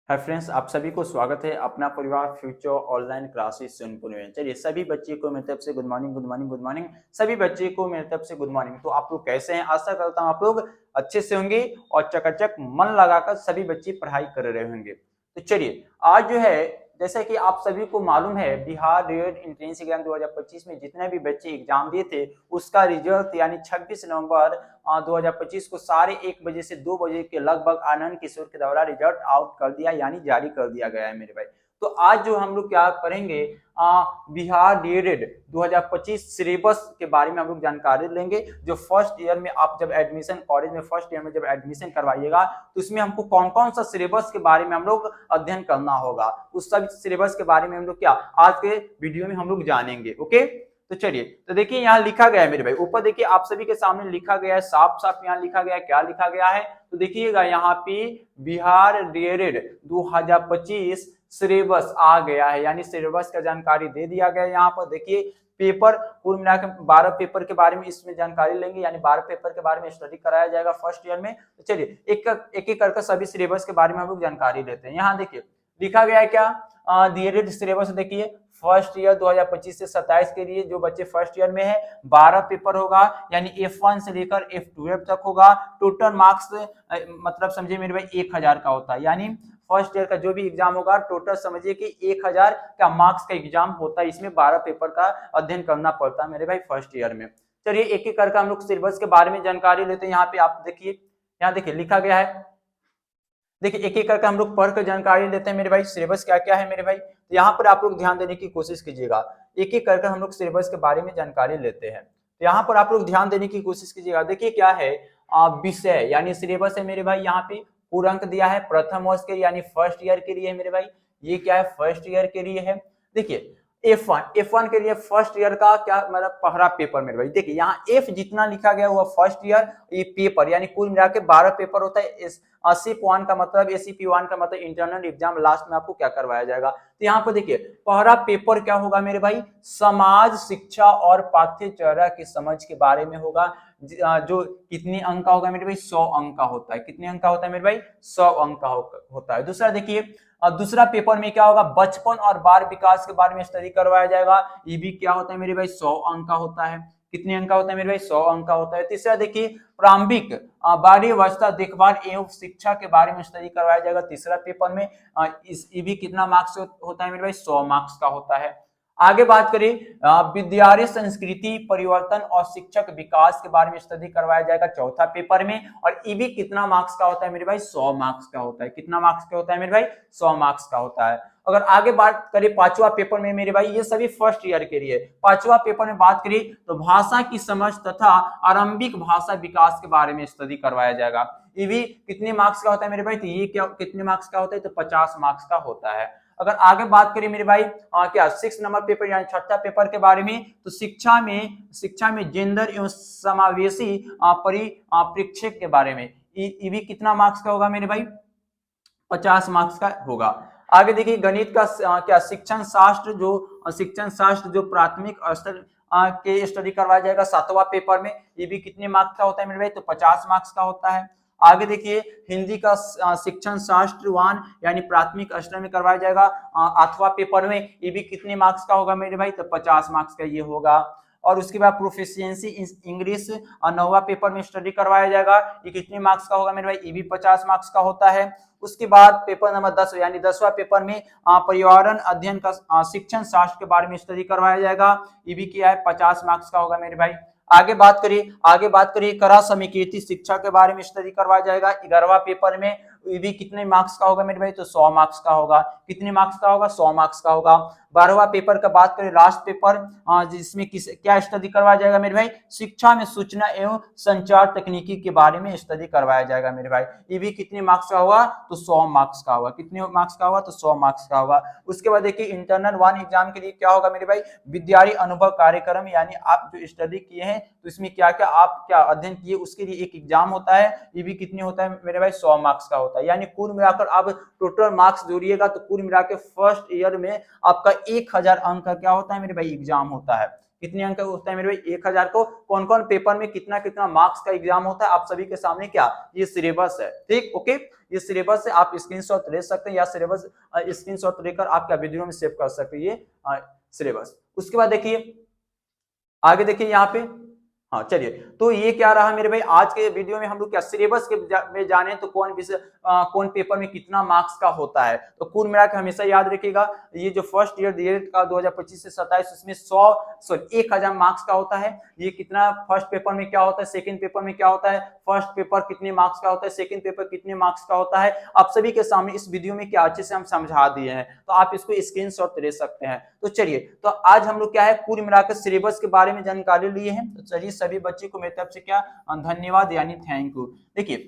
Hi friends, आप सभी को स्वागत है अपना परिवार फ्यूचर ऑनलाइन क्लासेस सोनपुर में। चलिए, सभी बच्चे को मेरी तरफ से good morning, good morning, good morning. सभी बच्चे को मेरी तरफ से गुड मॉर्निंग। तो आप लोग कैसे हैं? आशा करता हूं आप लोग अच्छे से होंगे और चकाचक मन लगाकर सभी बच्चे पढ़ाई कर रहे होंगे। तो चलिए, आज जो है जैसा कि आप सभी को मालूम है, बिहार डीएड एंट्रेंस एग्जाम 2025 में जितने भी बच्चे एग्जाम दिए थे उसका रिजल्ट यानी 26 नवंबर 2025 को साढ़े 1 बजे से 2 बजे के लगभग आनंद किशोर के द्वारा रिजल्ट आउट कर दिया यानी जारी कर दिया गया है मेरे भाई। तो आज जो हम लोग क्या करेंगे, बिहार डीएड 2025 सिलेबस के बारे में हम लोग जानकारी लेंगे। जो फर्स्ट ईयर में आप जब एडमिशन कॉलेज में फर्स्ट ईयर में जब एडमिशन करवाइएगा तो इसमें हमको कौन कौन सा सिलेबस के बारे में हम लोग अध्ययन करना होगा, उस सब सिलेबस के बारे में हम लोग क्या आज के वीडियो में हम लोग जानेंगे। ओके, तो चलिए, तो देखिए यहाँ लिखा गया है मेरे भाई, ऊपर देखिए आप सभी के सामने लिखा गया है, साफ साफ यहाँ लिखा गया है। क्या लिखा गया है तो देखिएगा यहाँ पे बिहार डीएड 2025 सिलेबस आ गया है, यानी सिलेबस का जानकारी दे दिया गया है। यहाँ पर देखिए पेपर कुल मिलाकर 12 पेपर के बारे में इसमें जानकारी लेंगे, यानी 12 पेपर के बारे में स्टडी कराया जाएगा फर्स्ट ईयर में। तो चलिए एक एक करके सभी सिलेबस के बारे में हम लोग जानकारी लेते हैं। यहाँ देखिए लिखा गया है क्या, डीएलएड सिलेबस देखिए फर्स्ट ईयर 2025 से 27 के लिए जो बच्चे फर्स्ट ईयर में है 12 पेपर होगा, यानी F1 से लेकर F12 तक होगा। टोटल मार्क्स मतलब समझिए मेरे भाई 1000 का होता है, यानी फर्स्ट ईयर का जो भी एग्जाम होगा टोटल समझिए कि 1000 का मार्क्स का एग्जाम होता है। इसमें 12 पेपर का अध्ययन करना पड़ता है मेरे भाई फर्स्ट ईयर में। चलिए एक एक करके हम लोग सिलेबस के बारे में जानकारी लेते हैं। यहाँ पे आप देखिए, यहाँ देखिए लिखा गया है, देखिए एक एक करके हम लोग पढ़ कर जानकारी लेते हैं मेरे भाई। सिलेबस क्या क्या है मेरे भाई, तो यहाँ पर आप लोग ध्यान देने की कोशिश कीजिएगा। एक एक करके हम लोग सिलेबस के बारे में जानकारी लेते हैं, तो यहाँ पर आप लोग ध्यान देने की कोशिश कीजिएगा। देखिए क्या है, विषय यानी सिलेबस है मेरे भाई। यहाँ पे पूरा अंक दिया है प्रथम वर्ष के यानी फर्स्ट ईयर के लिए मेरे भाई। ये क्या है, फर्स्ट ईयर के लिए है। देखिए F1 के लिए फर्स्ट ईयर का क्या मतलब पहला पेपर मेरे भाई। देखिए यहाँ F जितना लिखा गया हुआ फर्स्ट ईयर, ये पेपर यानी कुल मिला के 12 पेपर होता है। ACP1 का मतलब ACP1 का मतलब इंटरनल एग्जाम लास्ट में आपको क्या करवाया जाएगा। तो यहाँ पर देखिए पहला पेपर क्या होगा मेरे भाई, समाज शिक्षा और पाठ्यचर्या की समझ के बारे में होगा। जो कितने अंक का होगा मेरे भाई, 100 अंक का होता है। कितने अंक का होता है मेरे भाई, 100 अंक का होता है। दूसरा देखिए, दूसरा पेपर में क्या होगा, बचपन और बाल विकास के बारे में स्टडी करवाया जाएगा। ये भी क्या होता है मेरे भाई, 100 अंक का होता है। कितने अंक का होता है मेरे भाई, 100 अंक का होता है। तीसरा देखिए प्रारंभिक बाल अवस्था देखभाल एवं शिक्षा के बारे में स्टडी करवाया जाएगा तीसरा पेपर में। ये भी कितना मार्क्स होता है मेरे भाई, 100 मार्क्स का होता है। आगे बात करें विद्यालय संस्कृति परिवर्तन और शिक्षक विकास के बारे में स्टडी करवाया जाएगा चौथा पेपर में। और ये भी कितना मार्क्स का होता है मेरे भाई, 100 मार्क्स का होता है। कितना मार्क्स का होता है मेरे भाई, 100 मार्क्स का होता है। अगर आगे बात करें पांचवा पेपर में मेरे भाई, ये सभी फर्स्ट ईयर के लिए। पांचवा पेपर में बात करें तो भाषा की समझ तथा आरंभिक भाषा विकास के बारे में स्टडी करवाया जाएगा। ये भी कितने मार्क्स का होता है मेरे भाई, तो ये क्या कितने मार्क्स का होता है, तो 50 मार्क्स का होता है। अगर आगे बात करें मेरे भाई क्या 6 नंबर पेपर यानी छठा पेपर के बारे में, तो शिक्षा में जेंडर एवं समावेशी परिप्रेक्ष्य के बारे में, ये भी कितना मार्क्स का होगा मेरे भाई, 50 मार्क्स का होगा। आगे देखिए गणित का क्या शिक्षण शास्त्र जो प्राथमिक स्तर के स्टडी करवाया जाएगा सातवां पेपर में। ये भी कितने मार्क्स का होता है मेरे भाई, तो 50 मार्क्स का होता है। आगे देखिए हिंदी का शिक्षण शास्त्र 1 यानी प्राथमिक स्तर में करवाया जाएगा आठवां पेपर में। ये भी कितने मार्क्स का होगा मेरे भाई, तो 50 मार्क्स का ये होगा। और उसके बाद प्रोफिशिएंसी इंग्लिश 9वां पेपर में स्टडी करवाया जाएगा। ये कितने मार्क्स का होगा मेरे भाई, ये भी 50 मार्क्स का होता है। उसके बाद पेपर नंबर 10 यानी 10वां पेपर में पर्यावरण अध्ययन का शिक्षण शास्त्र के बारे में स्टडी करवाया जाएगा। ये भी क्या है, 50 मार्क्स का होगा मेरे भाई। आगे बात करिए कला समेकित शिक्षा के बारे में स्टडी करवाया जाएगा 11वां पेपर में। ये भी कितने मार्क्स का होगा मेरे भाई, तो 100 मार्क्स का होगा। कितने मार्क्स का होगा, 100 मार्क्स का होगा। 12वां पेपर का बात करें लास्ट पेपर, जिसमें क्या स्टडी करवाया जाएगा मेरे भाई, शिक्षा में सूचना एवं संचार तकनीकी के बारे में स्टडी करवाया जाएगा मेरे भाई। ये भी कितने मार्क्स का होगा, तो 100 मार्क्स का होगा। कितने मार्क्स का होगा, तो 100 मार्क्स का होगा। उसके बाद देखिए इंटरनल 1 एग्जाम के लिए क्या होगा मेरे भाई, विद्यालय अनुभव कार्यक्रम, यानी आप जो स्टडी किए हैं तो इसमें क्या क्या आप क्या अध्ययन किए उसके लिए एक एग्जाम होता है। ये भी कितने होता है मेरे भाई, 100 मार्क्स का होता है। यानी कुल मिलाकर आप टोटल मार्क्स जोड़िएगा तो कुल मिलाकर फर्स्ट ईयर में आपका 1000 अंक का क्या होता है मेरे भाई, एग्जाम होता है। कितने अंक का होता है मेरे भाई 1000 को। कौन कौन पेपर में कितना कितना मार्क्स का एग्जाम होता है आप सभी के सामने क्या ये सिलेबस है। ठीक, ओके, ये सिलेबस है, आप स्क्रीनशॉट ले सकते हैं या सिलेबस स्क्रीनशॉट लेकर आप क्या वीडियो में सेव कर सकते हैं ये सिलेबस। उसके बाद देखिए आगे देखिए यहाँ पे, हाँ चलिए, तो ये क्या रहा मेरे भाई आज के वीडियो में हम लोग क्या सिलेबस के में जाने तो कौन विषय कौन पेपर में कितना मार्क्स का होता है। तो कुल मिला के हमेशा याद रखिएगा ये जो फर्स्ट ईयर डीएलएड का 2025 से 27 उसमें 1000 मार्क्स का होता है। ये कितना फर्स्ट पेपर में क्या होता है, सेकंड पेपर में क्या होता है, फर्स्ट पेपर कितने मार्क्स का होता है, सेकंड पेपर कितने मार्क्स का होता है, आप सभी के सामने इस वीडियो में क्या अच्छे से हम समझा दिए हैं, तो आप इसको स्क्रीनशॉट ले सकते हैं। तो चलिए, तो आज हम लोग क्या है कुल मिलाकर सिलेबस के बारे में जानकारी लिए हैं। तो चलिए सभी बच्चे को मेरी तरफ से क्या धन्यवाद यानी थैंक यू। देखिए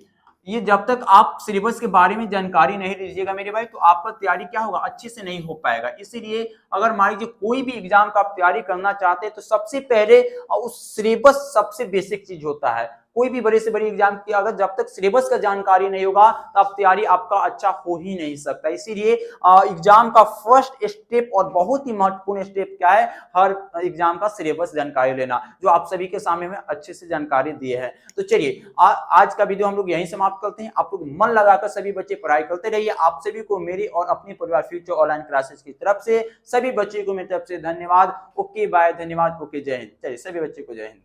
ये जब तक आप सिलेबस के बारे में जानकारी नहीं लीजिएगा मेरे भाई तो आपका तैयारी क्या होगा अच्छे से नहीं हो पाएगा। इसीलिए अगर मान लीजिए कोई भी एग्जाम का आप तैयारी करना चाहते हैं तो सबसे पहले उस सिलेबस सबसे बेसिक चीज होता है। कोई भी बड़े से बड़ी एग्जाम की अगर जब तक सिलेबस का जानकारी नहीं होगा तब तैयारी आपका अच्छा हो ही नहीं सकता। इसीलिए एग्जाम का फर्स्ट स्टेप और बहुत ही महत्वपूर्ण स्टेप क्या है, हर एग्जाम का सिलेबस जानकारी लेना, जो आप सभी के सामने में अच्छे से जानकारी दिए है। तो चलिए आज का वीडियो हम लोग यहीं समाप्त करते हैं। आप लोग मन लगाकर सभी बच्चे पढ़ाई करते रहिए। आप सभी को मेरी और अपने परिवार फ्यूचर ऑनलाइन क्लासेस की तरफ से सभी बच्चे को मेरी तरफ से धन्यवाद। ओके बाय, धन्यवाद, ओके, जय हिंद। चलिए सभी बच्चे को जय हिंद।